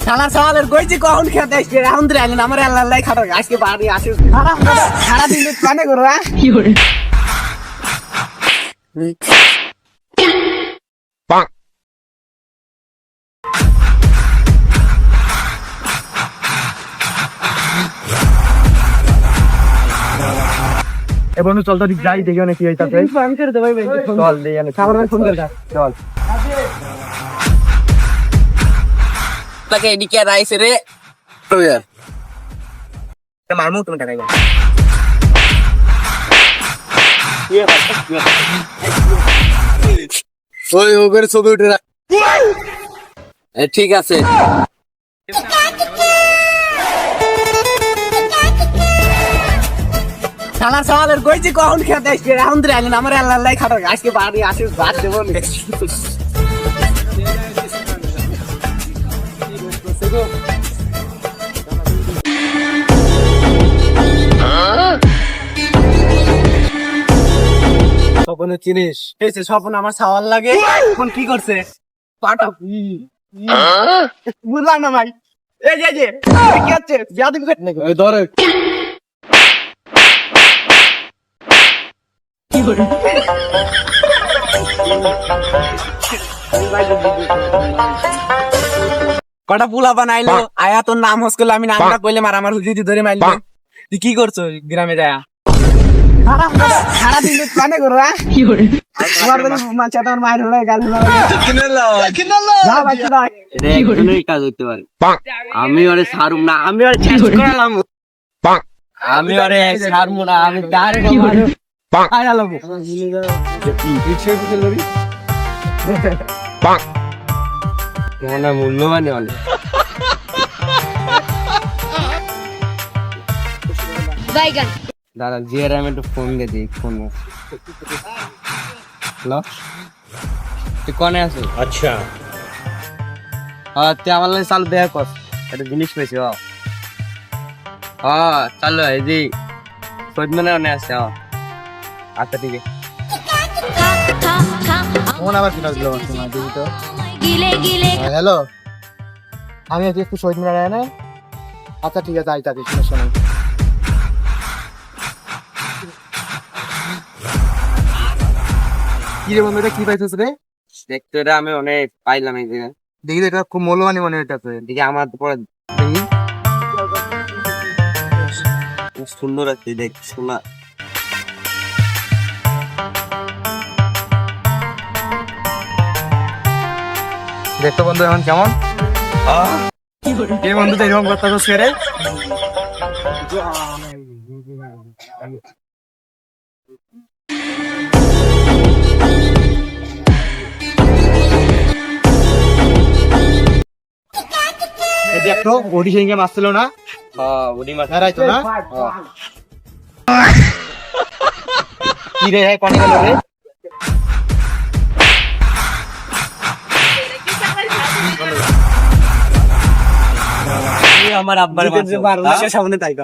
সালা সালের কইছি কখন খেতে আসছে এখন ধরে আইলেন আমার আল্লাহ খাটো আজকে বাড়ি আসে সারা দিন প্ল্যানে করো কি করে বন্ধু চল তো যাই দেখি অনেক কি হইতাছে আমি করে দেবো চল দেই খাবার ফোন করে চল তাকে এদিকে রাইছে রে মারমু তুমি টাকা ওই ওদের ছবি উঠে রাখ ঠিক আছে সালা সালের কইছি কখন খেতে আসছে এখন ধরে আইলেন আমার আল্লাহ খাটো আজকে বাড়ি আসে ভাত দেবো স্বপ্ন চিনিস এসে স্বপ্ন আমার সাওয়াল লাগে এখন কি করছে পাটা বুঝলাম না ভাই এই যে কি হচ্ছে বিয়াদবি করতে নাকি ওই ধরে কি করে কটা পুলা বানাইলো আয়া তোর নাম হসকল আমি নামটা কইলে মার আমার হুজুরি ধরে মাইলো তুই কি করছো গ্রামে যায় সারা দিন প্ল্যানে করো কি করে আমার কোনো মাছ আমার মায়ের হলো গাল কাজ হইতে পারে আমি ওরে সারুম না আমি ওরে চেঞ্জ করালাম আমি ওরে সারমু না আমি ডাইরেক্ট আয়ালাম মনে মূল্যবান অনেক দাদা জিয়ার আমি একটু ফোন দিয়ে দিই ফোন হ্যালো তুই কনে আছো আচ্ছা হ্যাঁ তুই আমার লাগে চালু দেখা কর একটা জিনিস পেয়েছি হ্যাঁ চালু এই যে সৈদ মানে অনেক আছে আচ্ছা ঠিক আছে ফোন আবার কিনা দিল তোমার দিদি তো হ্যালো আমি আজকে একটু শহীদ মিনারে না আচ্ছা ঠিক আছে আইতা দিই সমস্যা নেই কি রে বন্ধু এটা কি পাইছিস রে দেখতে এটা আমি অনেক পাইলাম এই জায়গায় দেখি তো এটা খুব মূল্যবানই মনে হইতেছে দেখি আমার পরে দেখি খুব সুন্দর আছে দেখ শোনা দেখতো বন্ধু এখন কেমন এই বন্ধু তো এরকম করতে হচ্ছে রে দেখতো ওডি সিংহে মাছ ছিল না হ্যাঁ উনি মাছ রাইতো না কি রে হ্যাঁ কোনে গেল রে আমার আব্বার সামনে তাই